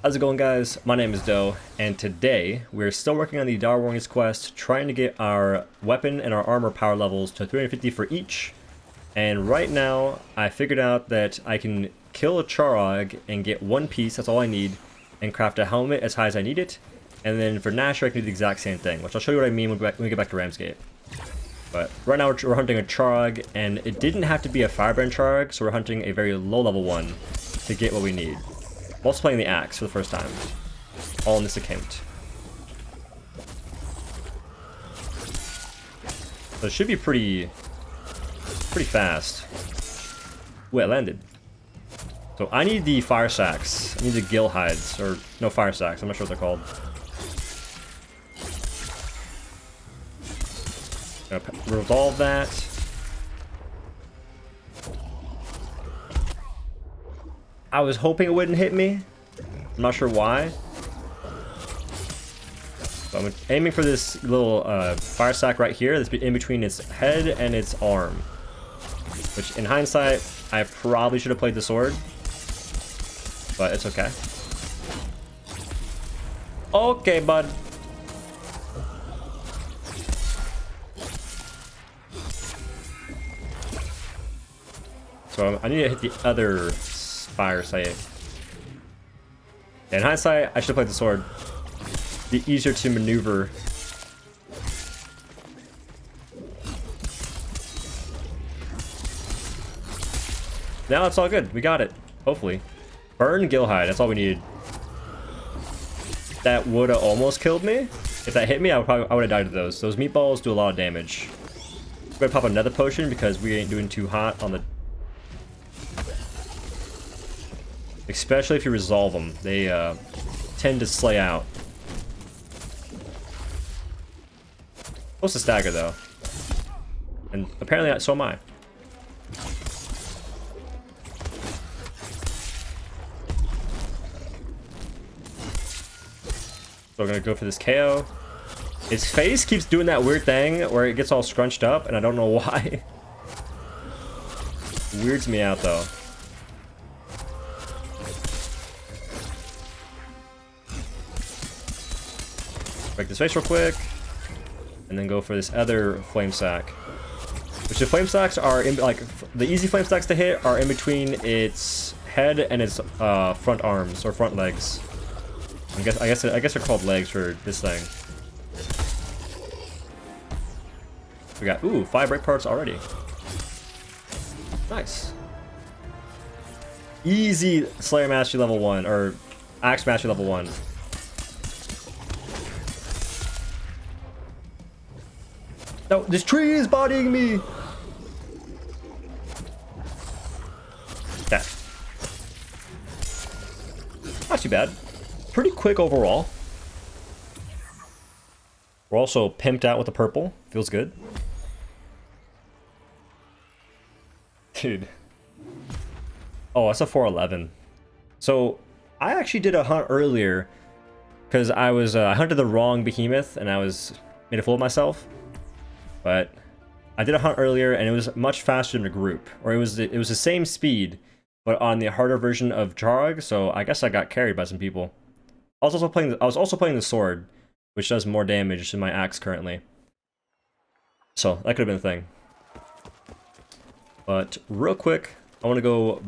How's it going, guys? My name is Doe, and today we're still working on the Thorn Warning's quest, trying to get our weapon and our armor power levels to 350 for each. And right now, I figured out that I can kill a Trog and get one piece, that's all I need, and craft a helmet as high as I need it. And then for Nashor, I can do the exact same thing, which I'll show you what I mean when we get back to Ramsgate. But right now we're hunting a Trog, and it didn't have to be a Firebrand Trog, so we're hunting a very low level one to get what we need. I'm also playing the axe for the first time, all in this account. So it should be pretty fast. Ooh, I landed. So I need the fire sacks. I need the gill hides, or no, fire sacks. I'm not sure what they're called. Gonna resolve that. I was hoping it wouldn't hit me. I'm not sure why. So I'm aiming for this little fire sack right here that's in between its head and its arm. Which, in hindsight, I probably should have played the sword. But it's okay. Okay, bud. So I need to hit the other fire site. In hindsight, I should have played the sword. Be easier to maneuver. Now it's all good. We got it. Hopefully. Burn Gillhide. That's all we needed. That would have almost killed me. If that hit me, I would have died to those. Those meatballs do a lot of damage. I'm gonna pop another potion because we ain't doing too hot on the. Especially if you resolve them, they tend to slay out. Supposed to stagger though, and apparently so am I. So we're gonna go for this KO. His face keeps doing that weird thing where it gets all scrunched up, and I don't know why. Weirds me out though. Break this face real quick, and then go for this other flame sack. Which the flame sacks are in, like, the easy flame sacks to hit are in between its head and its front arms or front legs. I guess they're called legs for this thing. We got 5 break parts already. Nice. Easy Slayer Mastery level 1 or Axe Mastery level 1. No, this tree is bodying me! Okay. Not too bad. Pretty quick overall. We're also pimped out with the purple. Feels good. Dude. Oh, that's a 411. So, I actually did a hunt earlier because I hunted the wrong behemoth and I made a fool of myself. But I did a hunt earlier, and it was much faster than a group, or it was the same speed, but on the harder version of Trog. So I guess I got carried by some people. I was also playing the sword, which does more damage than my axe currently. So that could have been a thing. But real quick, I want to go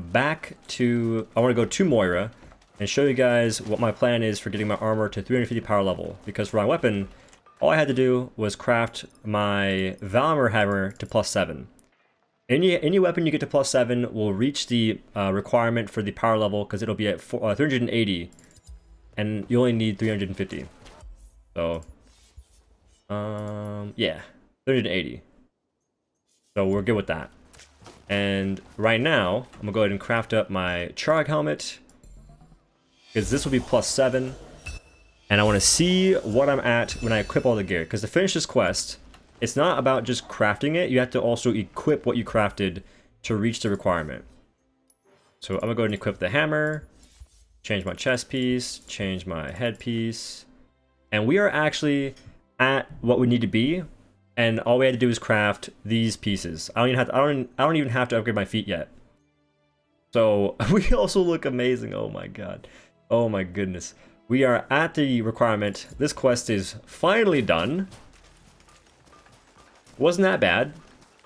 to Moira and show you guys what my plan is for getting my armor to 350 power level. Because for my weapon, all I had to do was craft my Valmer hammer to +7. Any weapon you get to +7 will reach the requirement for the power level because it'll be at 380, and you only need 350. So, yeah, 380. So we're good with that. And right now, I'm gonna go ahead and craft up my Trog helmet because this will be +7. And I want to see what I'm at when I equip all the gear. Because to finish this quest, it's not about just crafting it. You have to also equip what you crafted to reach the requirement. So I'm going to go ahead and equip the hammer. Change my chest piece. Change my headpiece. And we are actually at what we need to be. And all we had to do is craft these pieces. I don't even have to upgrade my feet yet. So we also look amazing. Oh my god. Oh my goodness. We are at the requirement. This quest is finally done. Wasn't that bad.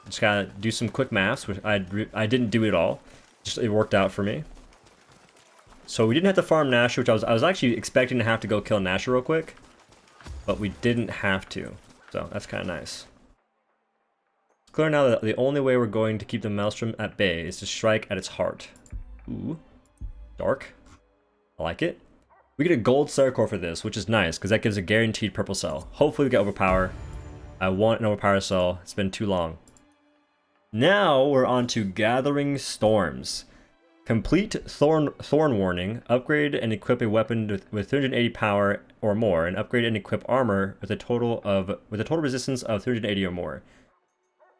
Just gotta do some quick maths, which I didn't do it all. Just it worked out for me. So we didn't have to farm Nashor, which I was actually expecting to have to go kill Nashor real quick, but we didn't have to. So that's kind of nice. It's clear now that the only way we're going to keep the Maelstrom at bay is to strike at its heart. Ooh, dark. I like it. We get a gold Ceracore for this, which is nice because that gives a guaranteed purple cell. Hopefully we get overpower. I want an overpower cell. It's been too long. Now we're on to Gathering Storms. Complete Thorn Warning. Upgrade and equip a weapon with 380 power or more, and upgrade and equip armor with a total resistance of 380 or more.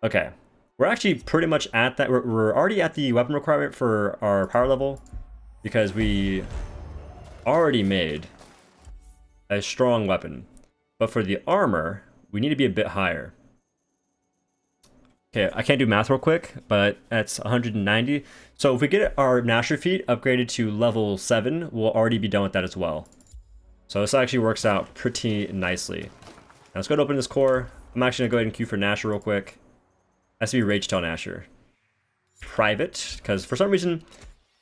Okay, we're actually pretty much at that. We're already at the weapon requirement for our power level because we already made a strong weapon, but for the armor we need to be a bit higher. Okay, I can't do math real quick, but that's 190. So if we get our Nashor feat upgraded to level 7, we'll already be done with that as well. So this actually works out pretty nicely. Now let's go ahead and open this core. I'm actually gonna go ahead and queue for Nashor real quick. Has to be Rage Tail Nashor. Private, because for some reason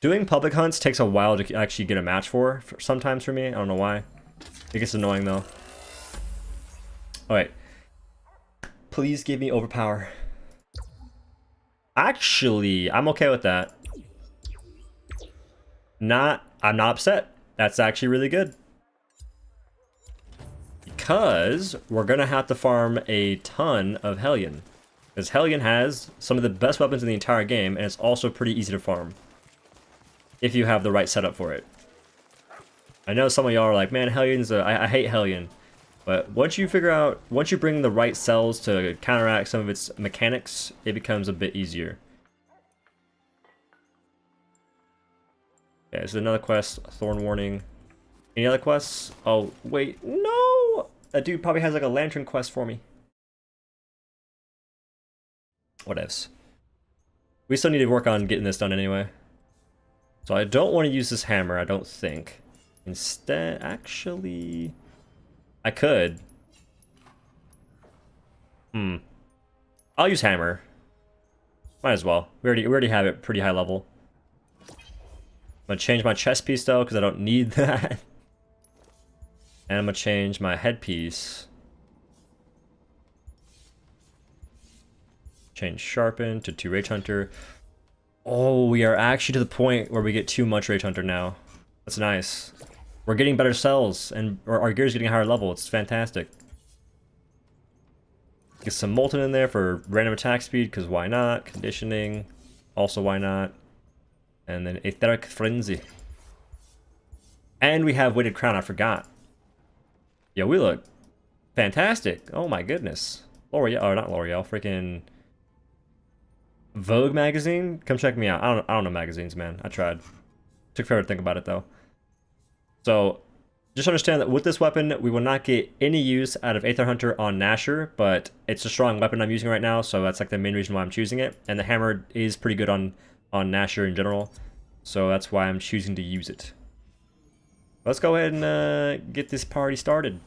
doing public hunts takes a while to actually get a match for sometimes for me. I don't know why. It gets annoying though. Alright. Please give me overpower. Actually, I'm okay with that. I'm not upset. That's actually really good. Because we're gonna have to farm a ton of Hellion. Because Hellion has some of the best weapons in the entire game, and it's also pretty easy to farm. If you have the right setup for it. I know some of y'all are like, man, Hellion's I hate Hellion. But once you bring the right cells to counteract some of its mechanics, it becomes a bit easier. Okay, this is another quest, Thorn Warning. Any other quests? Oh, wait, no! That dude probably has like a lantern quest for me. Whatevs. We still need to work on getting this done anyway. So I don't want to use this hammer, I don't think. Instead, actually... I could. I'll use hammer. Might as well. We already have it pretty high level. I'm gonna change my chest piece though, because I don't need that. And I'm gonna change my headpiece. Change sharpen to 2 Rage Hunter. Oh, we are actually to the point where we get too much Rage Hunter now. That's nice. We're getting better cells, and our gear's getting a higher level. It's fantastic. Get some Molten in there for random attack speed, because why not? Conditioning, also why not? And then Etheric Frenzy. And we have Weighted Crown, I forgot. Yeah, we look fantastic. Oh my goodness. L'Oreal, or not L'Oreal, freaking Vogue magazine? Come check me out. I don't know magazines, man. I tried. Took forever to think about it, though. So, just understand that with this weapon, we will not get any use out of Aether Hunter on Nashor, but it's a strong weapon I'm using right now, so that's like the main reason why I'm choosing it. And the hammer is pretty good on Nashor in general, so that's why I'm choosing to use it. Let's go ahead and get this party started.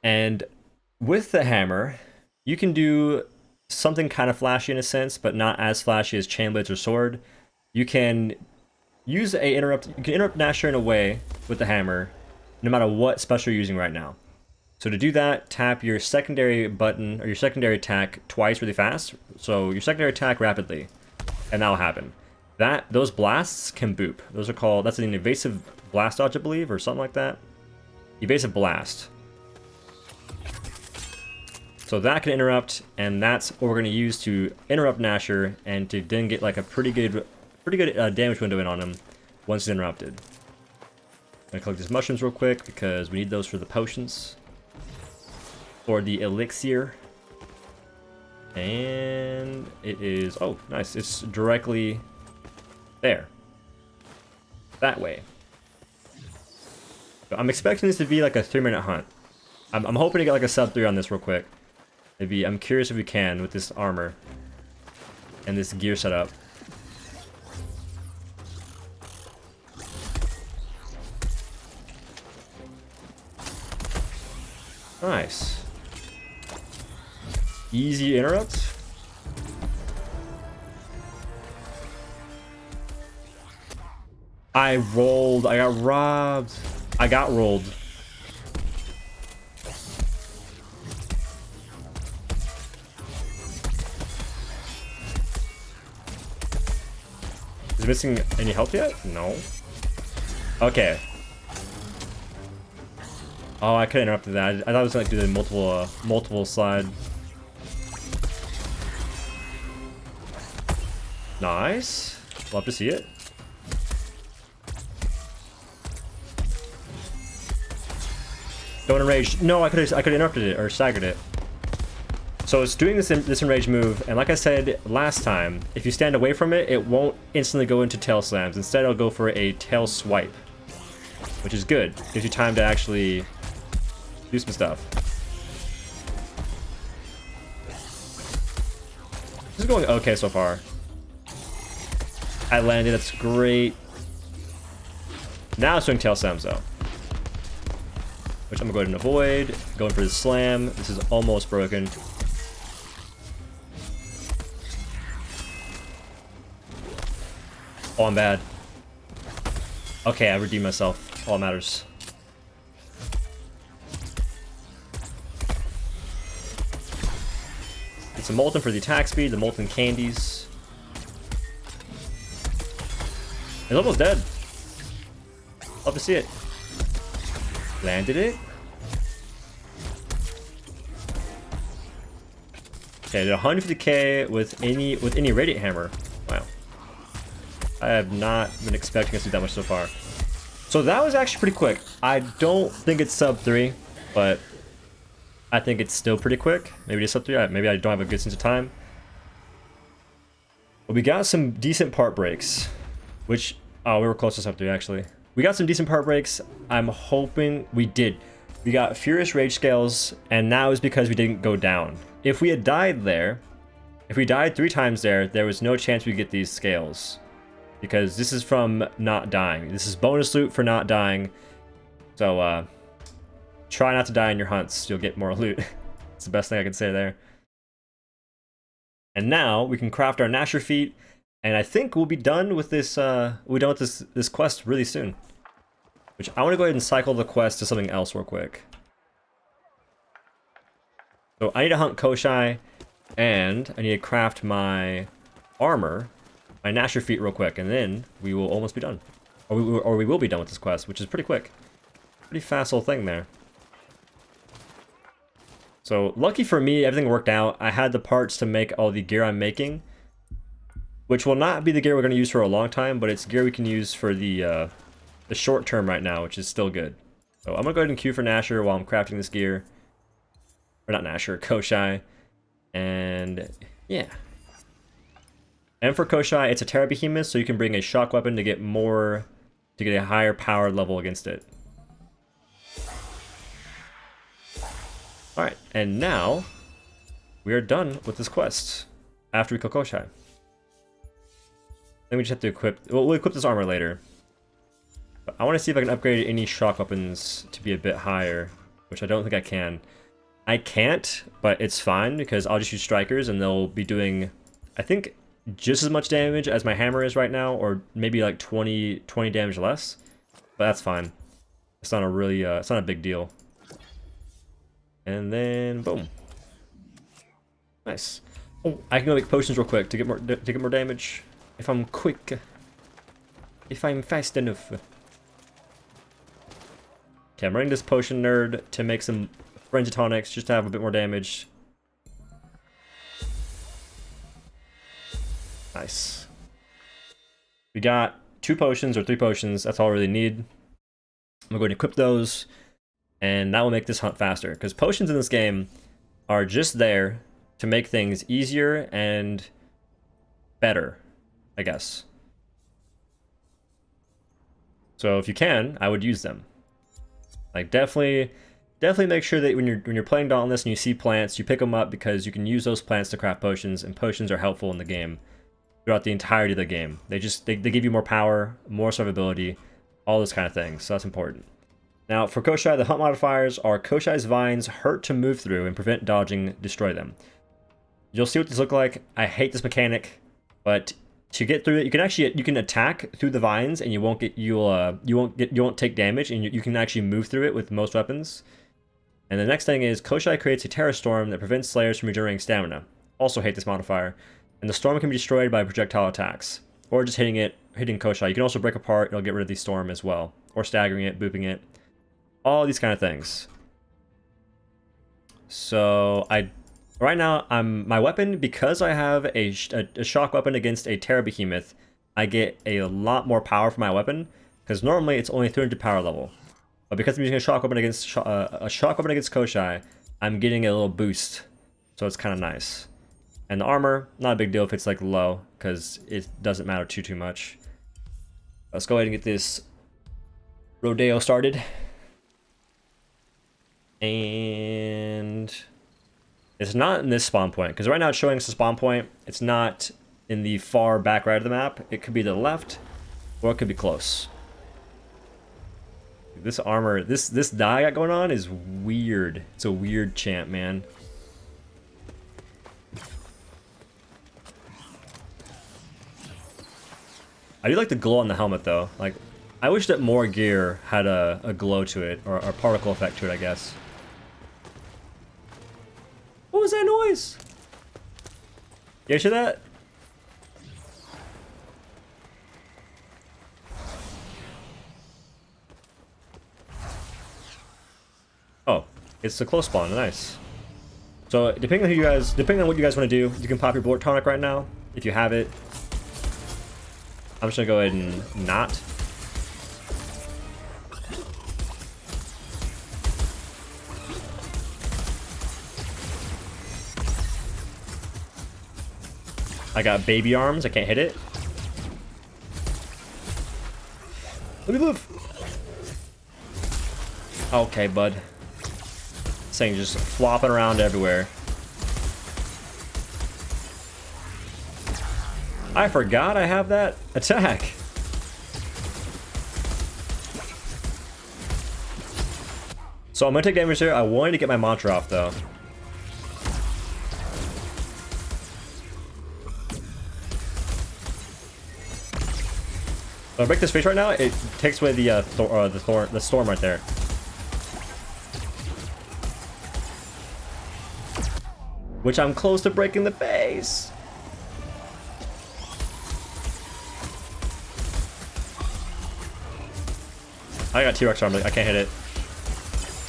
And with the hammer, you can do something kind of flashy in a sense, but not as flashy as Chainblades or Sword. You can use you can interrupt Nashor in a way with the hammer, no matter what special you're using right now. So to do that, tap your secondary button, or your secondary attack twice really fast. So your secondary attack rapidly, and that'll happen. Those blasts can boop. Those are called, that's an evasive blast dodge, I believe, or something like that. Evasive blast. So that can interrupt, and that's what we're going to use to interrupt Nashor, and to then get like a pretty good damage window in on him once it's interrupted. I'm gonna collect these mushrooms real quick because we need those for the potions or the elixir. And it is, oh nice, it's directly there, that way. So I'm expecting this to be like a 3-minute hunt. I'm hoping to get like a sub 3 on this real quick. Maybe, I'm curious if we can with this armor and this gear setup. Nice. Easy interrupt. I rolled. I got robbed. I got rolled. Is it missing any health yet? No. Okay. Oh, I could have interrupted that. I thought I was gonna do the multiple slide. Nice. Love to see it. Don't enrage. No, I could have interrupted it or staggered it. So it's doing this enrage move, and like I said last time, if you stand away from it, it won't instantly go into tail slams. Instead, it'll go for a tail swipe, which is good. Gives you time to actually do some stuff. This is going okay so far. I landed. That's great. Now it's doing tail slams though, which I'm gonna go ahead and avoid. Going for the slam. This is almost broken. Oh, I'm bad. Okay, I redeemed myself. All that matters. Get some Molten for the attack speed, the Molten candies. He's almost dead. Love to see it. Landed it. Okay, did 150k with any Radiant Hammer. Wow. I have not been expecting us to do that much so far. So that was actually pretty quick. I don't think it's sub 3, but I think it's still pretty quick. Maybe it's sub 3. Maybe I don't have a good sense of time. But we got some decent part breaks, which we were close to sub 3 actually. We got some decent part breaks. I'm hoping we did. We got Furious Rage Scales, and now is because we didn't go down. If we had died there, if we died 3 times there was no chance we'd get these scales. Because this is from not dying. This is bonus loot for not dying. So, try not to die in your hunts. You'll get more loot. It's the best thing I can say there. And now we can craft our Nashor feet. And I think we'll be done with this, this quest really soon. Which I want to go ahead and cycle the quest to something else real quick. So I need to hunt Koshai, and I need to craft my armor, my Nashor feet real quick, and then we will almost be done. Or we will be done with this quest, which is pretty quick. Pretty fast little thing there. So lucky for me, everything worked out. I had the parts to make all the gear I'm making, which will not be the gear we're going to use for a long time, but it's gear we can use for the short term right now, which is still good. So I'm going to go ahead and queue for Nashor while I'm crafting this gear. Or not Nashor, Koshai. And yeah. And for Koshai, it's a Terra Behemoth, so you can bring a shock weapon to get a higher power level against it. Alright, and now we are done with this quest after we kill Koshai. Then we just have to equip, we'll equip this armor later. But I want to see if I can upgrade any shock weapons to be a bit higher, which I don't think I can. I can't, but it's fine because I'll just use strikers and they'll be doing, I think, just as much damage as my hammer is right now, or maybe like 20 damage less. But that's fine. It's not a really, it's not a big deal. And then boom. Nice. Oh, I can go make potions real quick to get more damage. If I'm quick. If I'm fast enough. Okay, I'm running this potion nerd to make some frenzy tonics just to have a bit more damage. Nice. We got 2 potions or 3 potions. That's all I really need. I'm going to equip those, and that will make this hunt faster. Because potions in this game are just there to make things easier and better, I guess. So if you can, I would use them. Like definitely make sure that when you're playing Dauntless and you see plants, you pick them up because you can use those plants to craft potions, and potions are helpful in the game throughout the entirety of the game. They give you more power, more survivability, all those kind of things. So that's important. Now, for Koshai, the hunt modifiers are Koshai's vines hurt to move through and prevent dodging, destroy them. You'll see what these look like. I hate this mechanic, but to get through it, you can attack through the vines and you won't take damage, and you can actually move through it with most weapons. And the next thing is Koshai creates a Terror Storm that prevents Slayers from regenerating stamina. Also hate this modifier. And the storm can be destroyed by projectile attacks, or just hitting Koshai. You can also break apart, it'll get rid of the storm as well, or staggering it, booping it. All these kind of things. So right now my weapon, because I have a shock weapon against a Terror Behemoth, I get a lot more power for my weapon, because normally it's only 300 power level. But because I'm using a shock weapon against Koshai, I'm getting a little boost, so it's kind of nice. And the armor, not a big deal if it's like low, because it doesn't matter too much. Let's go ahead and get this rodeo started. And it's not in this spawn point, because right now it's showing us the spawn point. It's not in the far back right of the map. It could be to the left, or it could be close. This armor, this dye I got going on is weird. It's a weird champ, man. I do like the glow on the helmet, though. Like, I wish that more gear had a glow to it, or a particle effect to it, I guess. What was that noise? You hear that? Oh, it's the close spawn. Nice. So depending on what you guys want to do, you can pop your bullet tonic right now if you have it. I'm just gonna go ahead and not. I got baby arms. I can't hit it. Let me move. Okay, bud. This thing just flopping around everywhere. I forgot I have that attack. So I'm gonna take damage here. I wanted to get my mantra off though. If I break this face right now, it takes away the storm right there. Which I'm close to breaking the face. I got T-Rex armor. I can't hit it.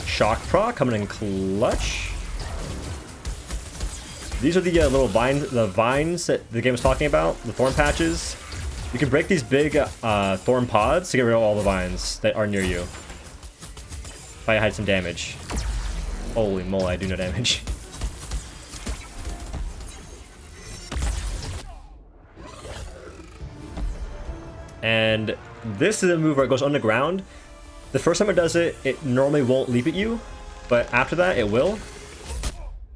Shock proc coming in clutch. These are the little vines that the game was talking about. The thorn patches. You can break these big thorn pods to get rid of all the vines that are near you. If I had some damage. Holy moly, I do no damage. And this is a move where it goes underground. The first time it does it, it normally won't leap at you, but after that, it will.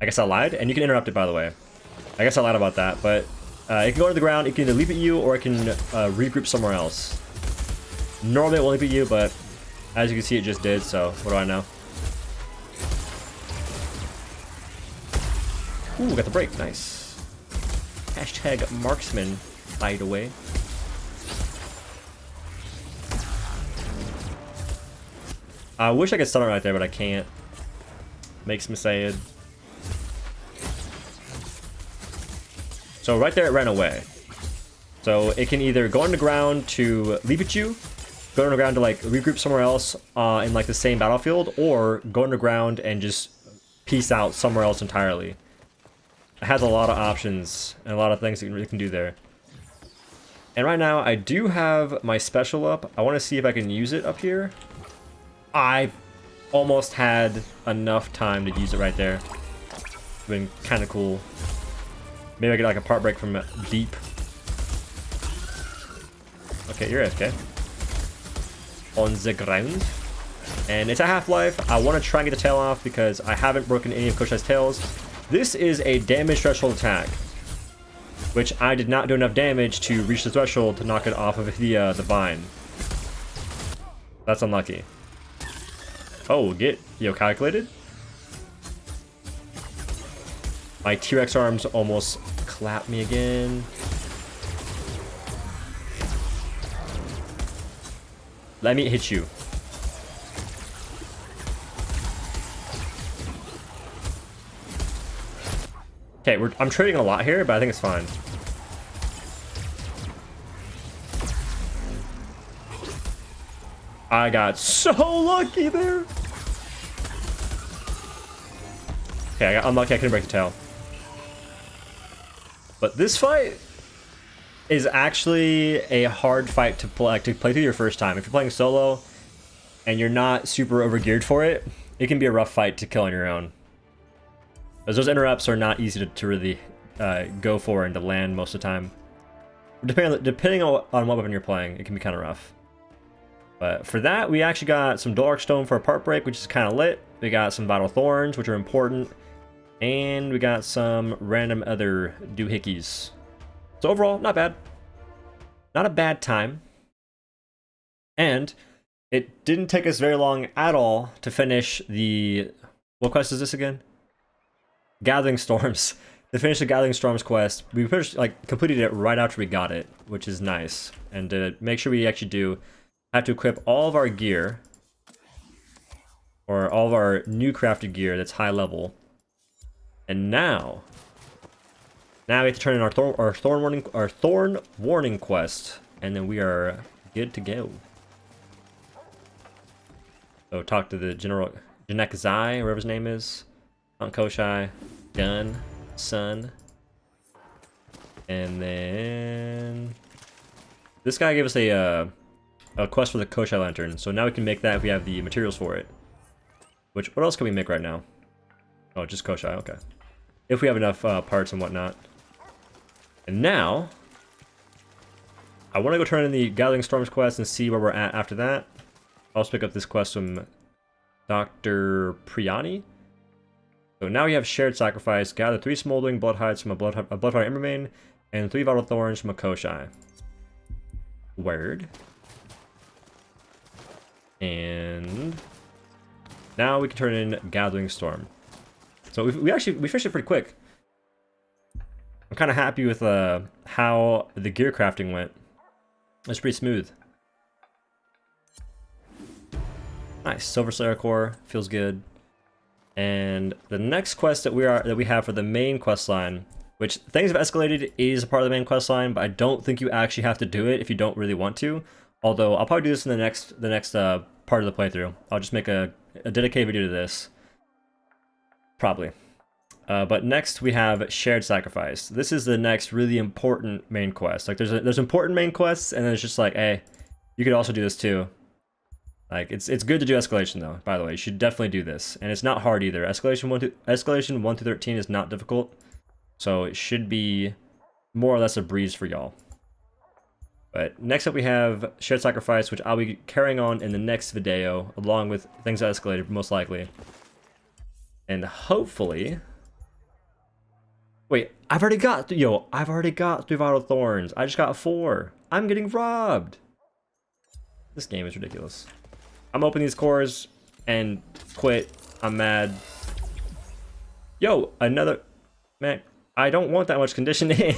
I guess I lied, and you can interrupt it, by the way. I guess I lied about that, but it can go to the ground, it can either leap at you, or it can regroup somewhere else. Normally it won't leap at you, but as you can see, it just did, so what do I know? Ooh, got the break, nice. Hashtag marksman, by the way. I wish I could stun it right there, but I can't. Makes me sad. So right there, it ran away. So it can either go underground to leap at you, go underground to like regroup somewhere else in like the same battlefield, or go underground and just peace out somewhere else entirely. It has a lot of options and a lot of things that you can do there. And right now, I do have my special up. I want to see if I can use it up here. I almost had enough time to use it right there. It's been kind of cool. Maybe I get like a part break from deep. Okay, you're AFK. On the ground. And it's a half-life. I want to try and get the tail off because I haven't broken any of Koshai's tails. This is a damage threshold attack, which I did not do enough damage to reach the threshold to knock it off of the vine. That's unlucky. Oh, get calculated. My T-Rex arms almost clapped me again. Let me hit you. Okay, I'm trading a lot here, but I think it's fine. I got so lucky there. Okay, I got unlucky. I couldn't break the tail. But this fight is actually a hard fight to play through your first time. If you're playing solo and you're not super overgeared for it, it can be a rough fight to kill on your own. Because those interrupts are not easy to really go for and to land most of the time. Depending on what weapon you're playing, it can be kind of rough. But for that, we actually got some Dark Stone for a part break, which is kind of lit. We got some Vital Thorns, which are important. And we got some random other doohickeys. So overall, not bad. Not a bad time. And it didn't take us very long at all to finish the... What quest is this again? Gathering Storms. To finish the Gathering Storms quest, we completed it right after we got it, which is nice. And to make sure we actually have to equip all of our gear, or all of our new crafted gear that's high level. And now we have to turn in our Thorn Warning quest, and then we are good to go. So talk to the Janek Zai, whatever his name is, on Koshai, Gun, Sun, and then this guy gave us a quest for the Koshai lantern. So now we can make that if we have the materials for it. What else can we make right now? Oh, just Koshai, okay. If we have enough parts and whatnot. And now, I want to go turn in the Gathering Storms quest and see where we're at after that. I'll also pick up this quest from Dr. Priani. So now we have Shared Sacrifice. Gather 3 Smoldering Blood Hides from a Bloodheart Embermane, and 3 Vital Thorns from a Koshai. Word. And now we can turn in Gathering Storm. So we finished it pretty quick. I'm kind of happy with how the gear crafting went. It's pretty smooth. Nice, Silver Slayer core feels good. And the next quest that we have for the main quest line, which things have escalated, is a part of the main quest line, but I don't think you actually have to do it if you don't really want to. Although I'll probably do this in the next part of the playthrough. I'll just make a dedicated video to this. Probably. But next we have Shared Sacrifice. This is the next really important main quest. Like there's important main quests, and then it's just like, hey, you could also do this too. Like it's good to do escalation though. By the way, you should definitely do this, and it's not hard either. Escalation 1 through 13 is not difficult, so it should be more or less a breeze for y'all. But next up we have Shared Sacrifice, which I'll be carrying on in the next video, along with things that escalated most likely. And hopefully... Wait, I've already got 3 Vital Thorns. I just got 4. I'm getting robbed. This game is ridiculous. I'm opening these cores and quit. I'm mad. Yo, another... Man, I don't want that much conditioning.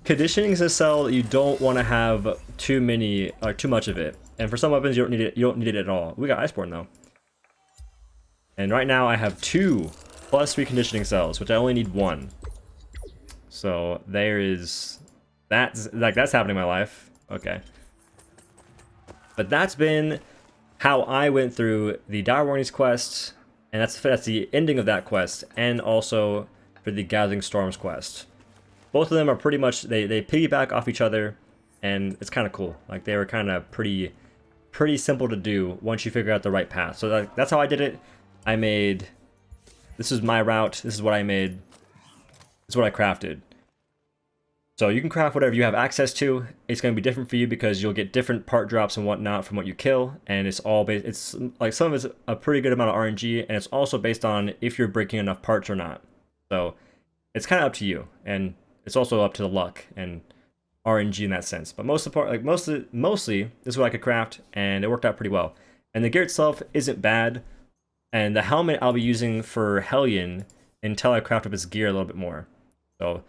Conditioning is a cell that you don't want to have too many or too much of it. And for some weapons you don't need it. You don't need it at all. We got Iceborne though. And right now I have 2 plus 3 conditioning cells, which I only need 1. So that's happening in my life. Okay. But that's been how I went through the Dire Warnings quest, and that's the ending of that quest, and also for the Gathering Storms quest. Both of them are pretty much, they piggyback off each other, and it's kind of cool. Like they were kind of pretty simple to do once you figure out the right path. So that's how I did it. This is my route, this is what I made, this is what I crafted. So you can craft whatever you have access to. It's going to be different for you because you'll get different part drops and whatnot from what you kill, and it's all based, it's like some of it's a pretty good amount of RNG, and it's also based on if you're breaking enough parts or not. So it's kind of up to you, and it's also up to the luck and RNG in that sense. But most of the part, like mostly this is what I could craft, and it worked out pretty well. And the gear itself isn't bad. And the helmet I'll be using for Hellion until I craft up his gear a little bit more. So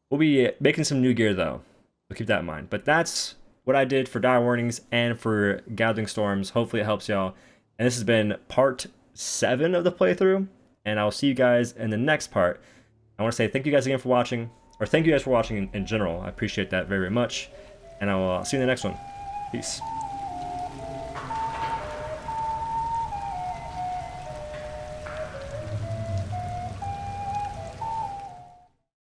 we'll be making some new gear though. So keep that in mind. But that's what I did for Dire Warnings and for Gathering Storms. Hopefully it helps y'all. And this has been part 7 of the playthrough. And I'll see you guys in the next part. I want to say thank you guys again for watching. Or thank you guys for watching in general. I appreciate that very, very much. And I will see you in the next one. Peace.